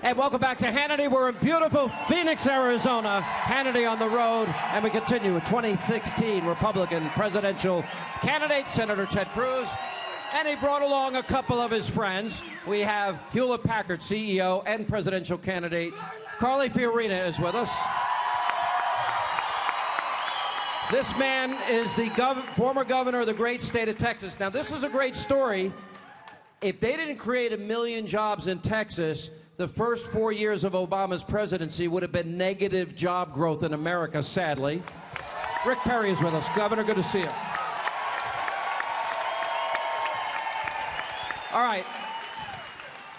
And welcome back to Hannity. We're in beautiful Phoenix, Arizona. Hannity on the road, and we continue with 2016 Republican presidential candidate, Senator Ted Cruz. And he brought along a couple of his friends. We have Hewlett-Packard CEO and presidential candidate Carly Fiorina is with us. This man is the former governor of the great state of Texas. Now, this is a great story. If they didn't create 1 million jobs in Texas, the first 4 years of Obama's presidency would have been negative job growth in America, sadly. Rick Perry is with us. Governor, good to see you. All right.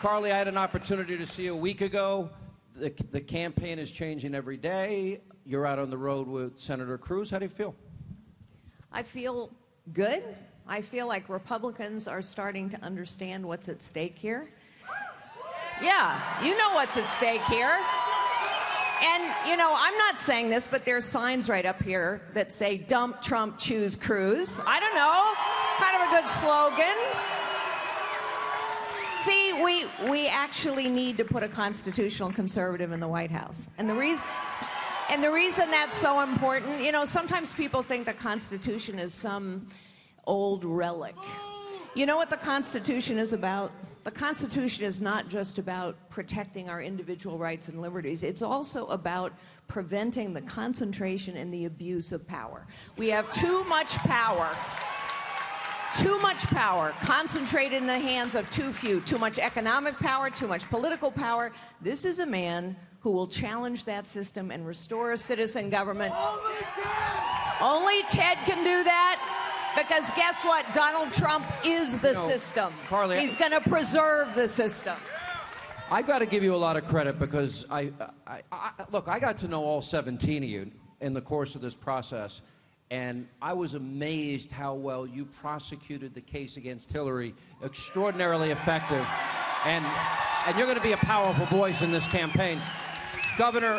Carly, I had an opportunity to see you a week ago. The campaign is changing every day. You're out on the road with Senator Cruz. How do you feel? I feel good. I feel like Republicans are starting to understand what's at stake here. Yeah, you know what's at stake here. And, you know, I'm not saying this, but there are signs right up here that say, dump Trump, choose Cruz. I don't know. Kind of a good slogan. See, we actually need to put a constitutional conservative in the White House. And the reason that's so important, you know, sometimes people think the Constitution is some old relic. You know what the Constitution is about? The Constitution is not just about protecting our individual rights and liberties. It's also about preventing the concentration and the abuse of power. We have too much power concentrated in the hands of too few. Too much economic power, too much political power. This is a man who will challenge that system and restore a citizen government. Only Ted can do that. Because guess what? Donald Trump is the system. Carly, he's going to preserve the system. I've got to give you a lot of credit because look, I got to know all 17 of you in the course of this process, and I was amazed how well you prosecuted the case against Hillary. Extraordinarily effective, and you're going to be a powerful voice in this campaign. Governor,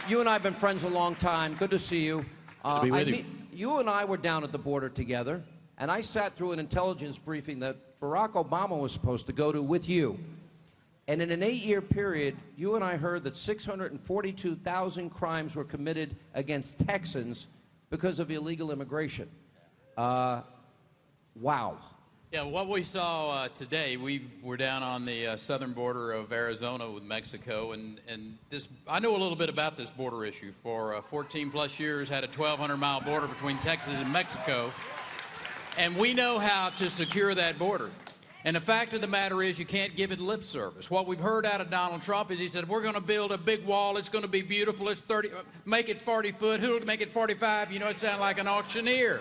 you and I have been friends a long time. Good to see you. Good to be with you. You and I were down at the border together, and I sat through an intelligence briefing that Barack Obama was supposed to go to with you. And in an 8-year period, you and I heard that 642,000 crimes were committed against Texans because of illegal immigration. Wow. Yeah, what we saw today, we were down on the southern border of Arizona with Mexico, and this, I know a little bit about this border issue. For 14 plus years, had a 1,200-mile border between Texas and Mexico, and we know how to secure that border. And the fact of the matter is, you can't give it lip service. What we've heard out of Donald Trump is he said, we're going to build a big wall, it's going to be beautiful, it's 30, make it 40 foot, who'll make it 45? You know, it sounds like an auctioneer.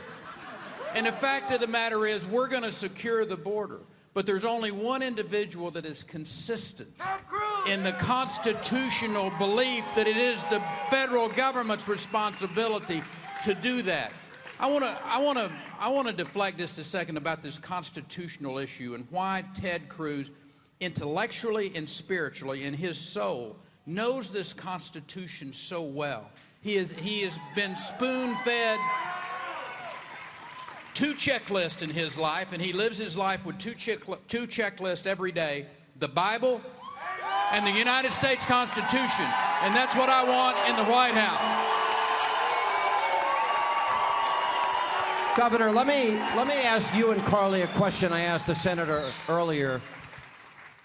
And the fact of the matter is, we're going to secure the border. But there's only one individual that is consistent in the constitutional belief that it is the federal government's responsibility to do that. I want to deflect just a second about this constitutional issue and why Ted Cruz, intellectually and spiritually, in his soul, knows this Constitution so well. He has been spoon-fed 2 checklists in his life, and he lives his life with 2 checklists every day: the Bible and the United States Constitution. And that's what I want in the White House. Governor, let me ask you and Carly a question I asked the senator earlier.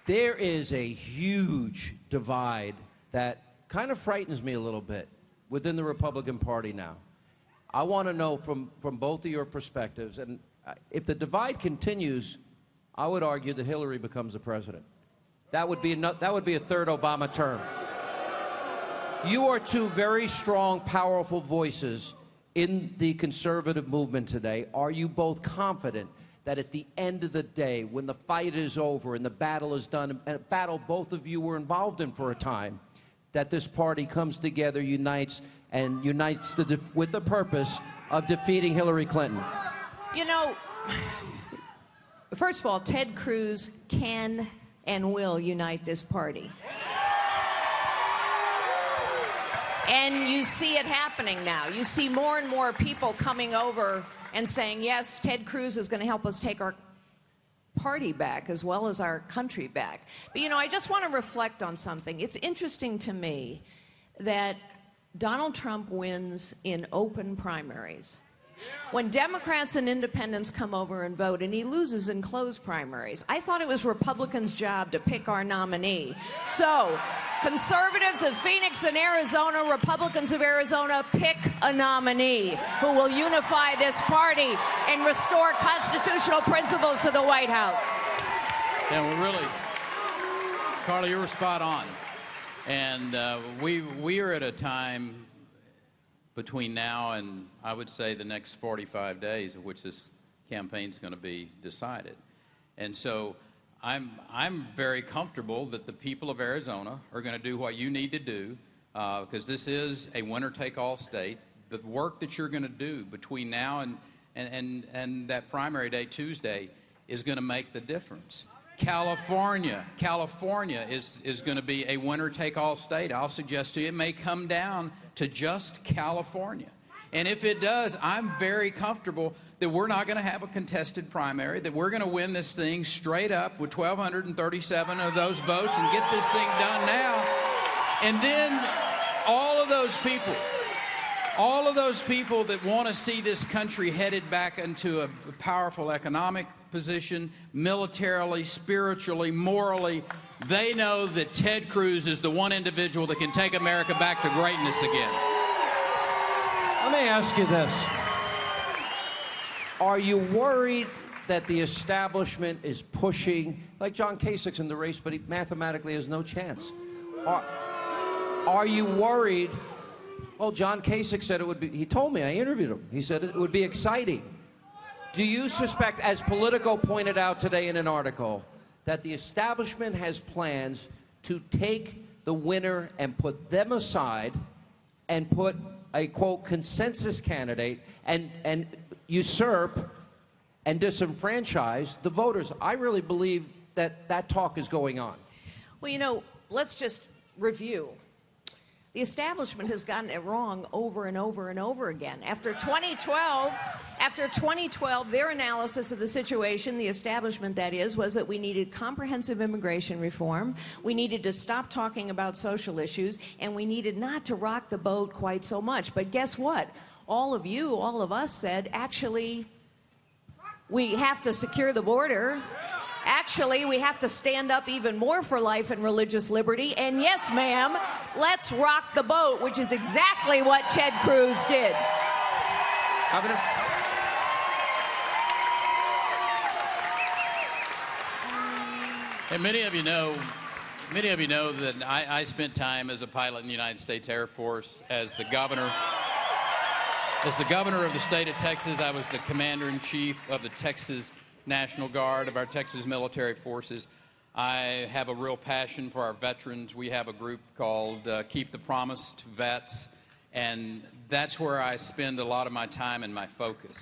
There is a huge divide that kind of frightens me a little bit within the Republican Party now. I want to know from both of your perspectives, and if the divide continues, I would argue that Hillary becomes the president. That would be a 3rd Obama term. You are 2 very strong, powerful voices in the conservative movement today. Are you both confident that at the end of the day, when the fight is over and the battle is done, and a battle both of you were involved in for a time, that this party comes together, unites with the purpose of defeating Hillary Clinton? You know, first of all, Ted Cruz can and will unite this party. And you see it happening now. You see more and more people coming over and saying, yes, Ted Cruz is going to help us take our party back as well as our country back. But, you know, I just want to reflect on something. It's interesting to me that Donald Trump wins in open primaries, when Democrats and independents come over and vote, and he loses in closed primaries. I thought it was Republicans' job to pick our nominee. So, conservatives of Phoenix and Arizona, Republicans of Arizona, pick a nominee who will unify this party and restore constitutional principles to the White House. Yeah, well, really, Carly, you were spot on. And we are at a time between now and, I would say, the next 45 days of which this campaign's going to be decided. And so I'm very comfortable that the people of Arizona are going to do what you need to do, because this is a winner-take-all state. The work that you're going to do between now and that primary day, Tuesday, is going to make the difference. California is going to be a winner-take-all state. I'll suggest to you it may come down to just California. And if it does, I'm very comfortable that we're not going to have a contested primary, that we're going to win this thing straight up with 1,237 of those votes and get this thing done now. And then all of those people that want to see this country headed back into a powerful economic position, militarily, spiritually, morally, they know that Ted Cruz is the one individual that can take America back to greatness again. Let me ask you this. Are you worried that the establishment is pushing, like John Kasich's in the race, but he mathematically has no chance? Are you worried? Well, John Kasich said it would be, he told me, I interviewed him, he said it would be exciting. Do you suspect, as Politico pointed out today in an article, that the establishment has plans to take the winner and put them aside and put a, quote, consensus candidate and usurp and disenfranchise the voters? I really believe that that talk is going on. Well, you know, let's just review. The establishment has gotten it wrong over and over and over again. After 2012, their analysis of the situation, the establishment that is, was that we needed comprehensive immigration reform, we needed to stop talking about social issues, and we needed not to rock the boat quite so much. But guess what? All of you, all of us said, actually, we have to secure the border. Actually, we have to stand up even more for life and religious liberty. And yes, ma'am, let's rock the boat, which is exactly what Ted Cruz did. Governor? And many of you know that I spent time as a pilot in the United States Air Force, as the governor of the state of Texas. I was the commander-in-chief of the Texas National Guard, of our Texas military forces. I have a real passion for our veterans. We have a group called Keep the Promised Vets, and that's where I spend a lot of my time and my focus.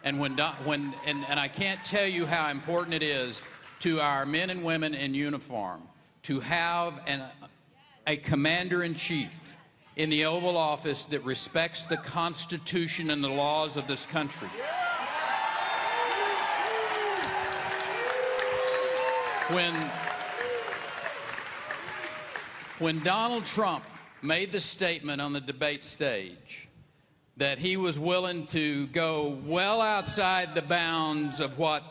And and I can't tell you how important it is to our men and women in uniform to have a commander-in-chief in the Oval Office that respects the Constitution and the laws of this country. When Donald Trump made the statement on the debate stage that he was willing to go well outside the bounds of what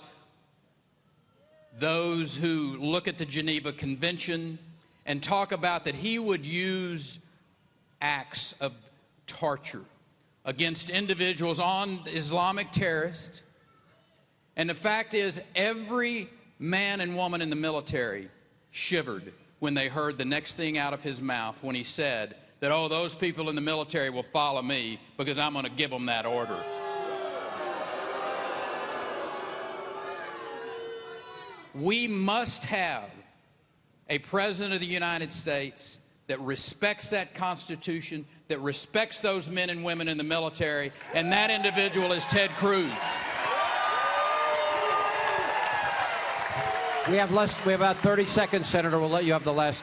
those who look at the Geneva Convention and talk about, that he would use acts of torture against individuals, on Islamic terrorists, and the fact is, every man and woman in the military shivered when they heard the next thing out of his mouth when he said that, oh, those people in the military will follow me because I'm going to give them that order. We must have a president of the United States that respects that Constitution, that respects those men and women in the military, and that individual is Ted Cruz. We have about 30 seconds, Senator. We'll let you have the last.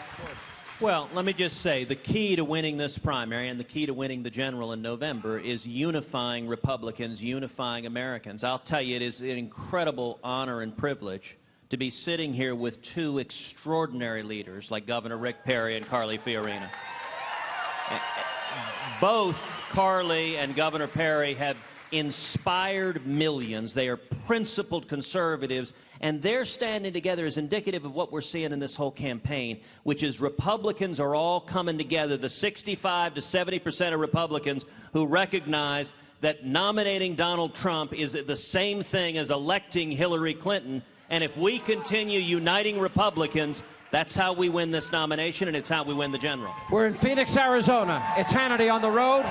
Well, let me just say, the key to winning this primary and the key to winning the general in November is unifying Republicans, unifying Americans. I'll tell you, it is an incredible honor and privilege to be sitting here with two extraordinary leaders like Governor Rick Perry and Carly Fiorina. Both Carly and Governor Perry have inspired millions. They are principled conservatives, and their standing together is indicative of what we're seeing in this whole campaign, which is Republicans are all coming together, the 65 to 70% of Republicans who recognize that nominating Donald Trump is the same thing as electing Hillary Clinton, and if we continue uniting Republicans, that's how we win this nomination, and it's how we win the general. We're in Phoenix, Arizona. It's Hannity on the road.